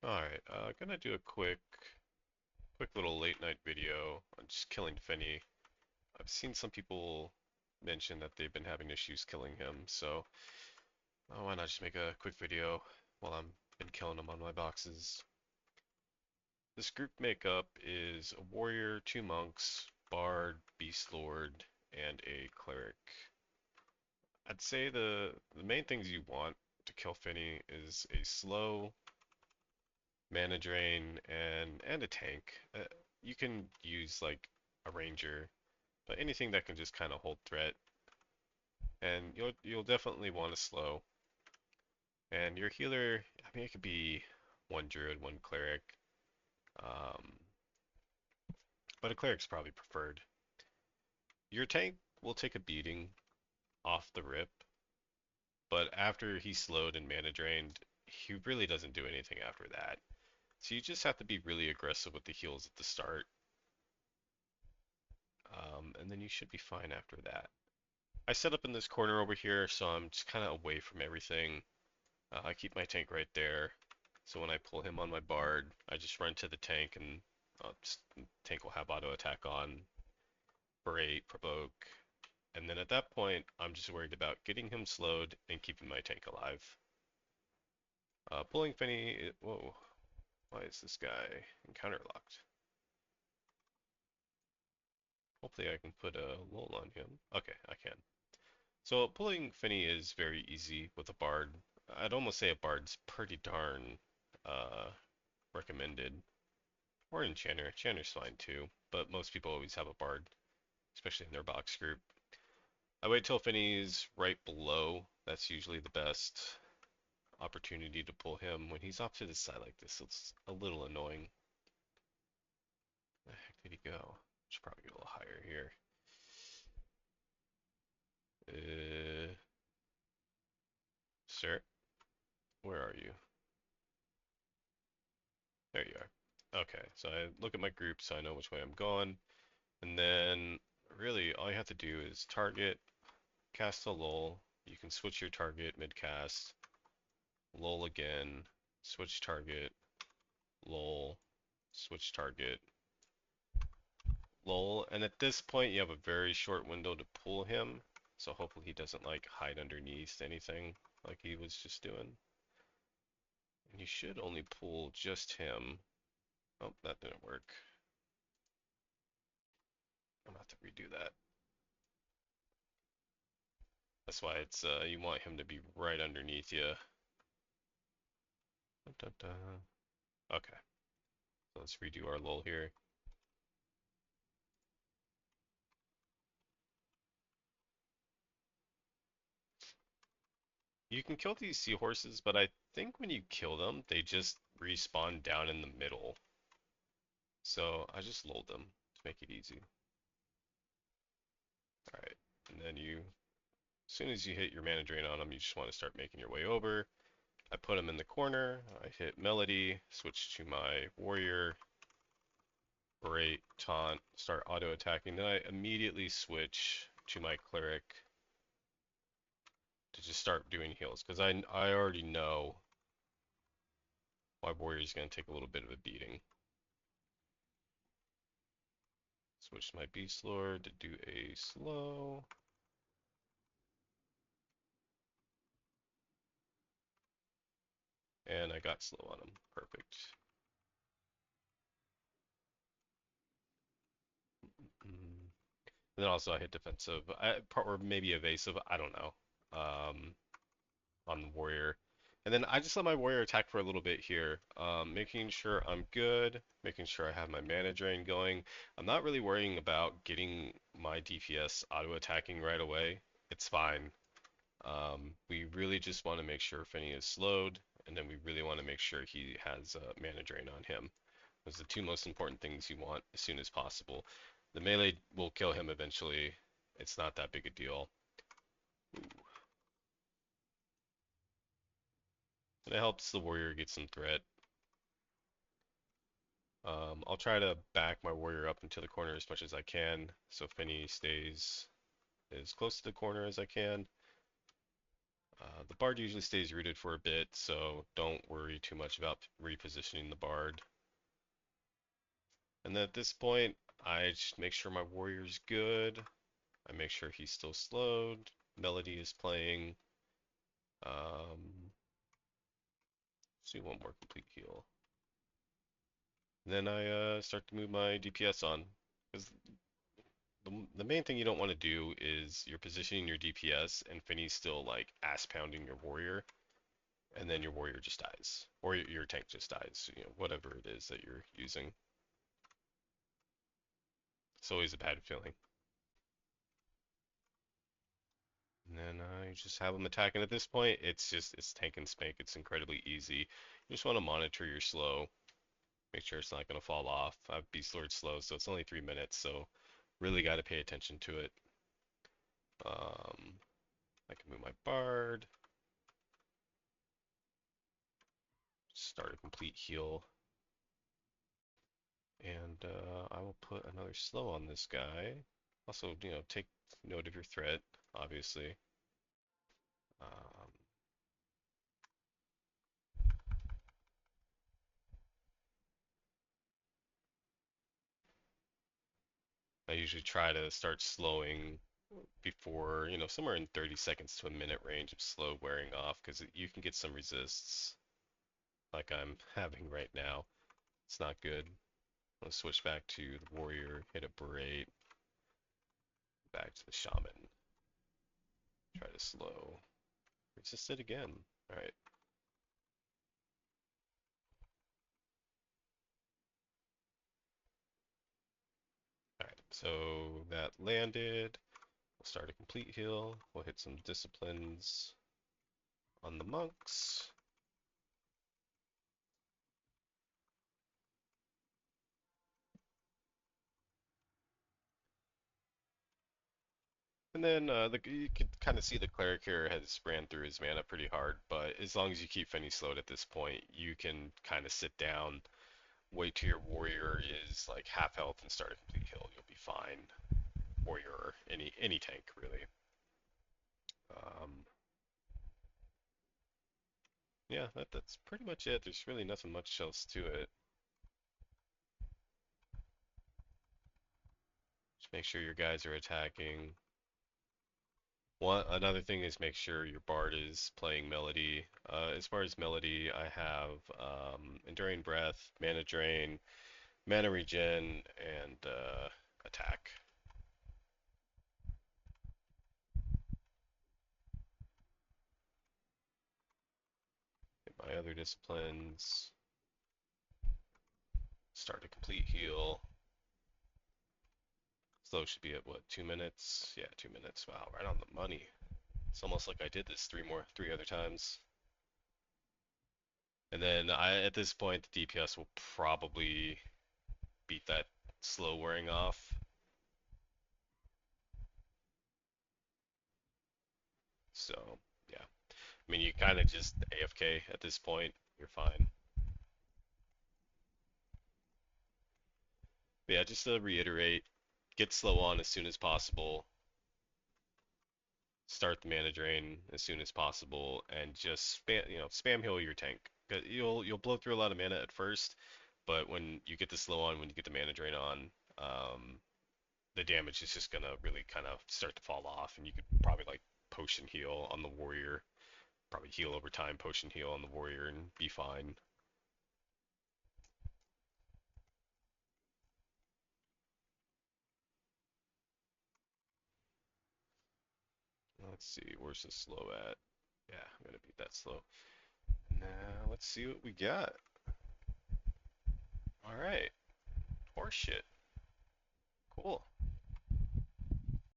Alright, gonna do a quick little late night video on just killing Phinny. I've seen some people mention that they've been having issues killing him, so why not just make a quick video while I'm been killing him on my boxes. This group makeup is a warrior, two monks, bard, beast lord, and a cleric. I'd say the main things you want to kill Phinny is a slow, mana drain, and a tank. You can use like a ranger, but anything that can just kind of hold threat. And you'll definitely want to slow. And your healer, I mean, it could be one druid, one cleric, um, but a cleric's probably preferred. Your tank will take a beating off the rip, but after he's slowed and mana drained, he really doesn't do anything after that. So you just have to be really aggressive with the heals at the start, and then you should be fine after that. I set up in this corner over here, so I'm just kind of away from everything. I keep my tank right there, so when I pull him on my bard, I just run to the tank and tank will have auto attack on, berate, provoke, and then at that point, I'm just worried about getting him slowed and keeping my tank alive. Pulling Phinny, whoa, why is this guy encounter locked? Hopefully I can put a lull on him. Okay, I can. So pulling Phinny is very easy with a bard. I'd almost say a bard's pretty darn uh, recommended. Or enchanter. Enchanter's fine too, but most people always have a bard, especially in their box group. I wait till Phinny's right below. That's usually the best opportunity to pull him. When he's off to the side like this, it's a little annoying. Where the heck did he go? Should probably get a little higher here. Uh, Sir, where are you? There you are. Okay, so I look at my group so I know which way I'm going. And then really all you have to do is target, cast a lull. You can switch your target mid-cast, lull again, switch target, lull, switch target, lull. And at this point you have a very short window to pull him. So hopefully he doesn't like hide underneath anything like he was just doing. And you should only pull just him. Oh, that didn't work. I'm gonna have to redo that. That's why it's you want him to be right underneath you. Dun, dun, dun. Okay, so let's redo our lull here. You can kill these seahorses, but I think when you kill them, they just respawn down in the middle. So I just lulled them to make it easy. Alright, and then as soon as you hit your mana drain on them, you just want to start making your way over. I put them in the corner, I hit Melody, switch to my warrior, berate, taunt, start auto attacking. Then I immediately switch to my cleric to just start doing heals because I already know my warrior is going to take a little bit of a beating. Switch my beast lord to do a slow. And I got slow on him. Perfect. And then also I hit defensive, or maybe evasive. I don't know. On the warrior. And then I just let my warrior attack for a little bit here, making sure I'm good, making sure I have my mana drain going. I'm not really worrying about getting my DPS auto attacking right away. It's fine. We really just want to make sure Phinny is slowed, and then we really want to make sure he has mana drain on him. Those are the two most important things you want as soon as possible. The melee will kill him eventually. It's not that big a deal. Ooh. And it helps the warrior get some threat. I'll try to back my warrior up into the corner as much as I can, so Phinny stays as close to the corner as I can. The bard usually stays rooted for a bit, so don't worry too much about repositioning the bard. And then at this point, I just make sure my warrior's good. I make sure he's still slowed. Melody is playing. Let's do one more complete heal. And then I start to move my DPS on. Because the main thing you don't want to do is you're positioning your DPS and Phinny's still like ass pounding your warrior, and then your warrior just dies, or your tank just dies. You know, whatever it is that you're using. It's always a bad feeling. And then I just have them attacking. At this point, it's tank and spank. It's incredibly easy. You just want to monitor your slow. Make sure it's not going to fall off. I have Beast Lord slow, so it's only 3 minutes, so really got to pay attention to it. I can move my Bard. Start a complete heal. And I will put another slow on this guy. Also, take note of your threat, obviously. Um, I usually try to start slowing before, somewhere in 30 seconds to a minute range of slow wearing off, because you can get some resists like I'm having right now. It's not good. Let's switch back to the warrior, hit a berate, back to the shaman. Try to slow. Resist it again. Alright. Alright, so that landed. We'll start a complete heal. We'll hit some disciplines on the monks. And then you can kind of see the cleric here has ran through his mana pretty hard, but as long as you keep Fenny slowed at this point, you can kind of sit down, wait till your warrior is like half health and start a complete heal. You'll be fine. Warrior or any tank really. Um, yeah, that's pretty much it. There's really nothing much else to it. Just make sure your guys are attacking. Another thing is make sure your bard is playing melody. As far as melody, I have Enduring Breath, Mana Drain, Mana Regen, and Attack. My other disciplines, start a complete heal. Slow should be at what, 2 minutes? Yeah, 2 minutes. Wow, right on the money. It's almost like I did this three other times. And then at this point, the DPS will probably beat that slow wearing off. So, yeah. I mean, you kind of just AFK at this point. You're fine. But yeah, just to reiterate, get slow on as soon as possible. Start the mana drain as soon as possible, and just spam heal your tank. You'll blow through a lot of mana at first, but when you get the slow on, when you get the mana drain on, the damage is just gonna really kind of start to fall off, and you could probably like potion heal on the warrior, probably heal over time, potion heal on the warrior, and be fine. Let's see, where's the slow at? Yeah, I'm gonna beat that slow. Now let's see what we got. All right, horseshit.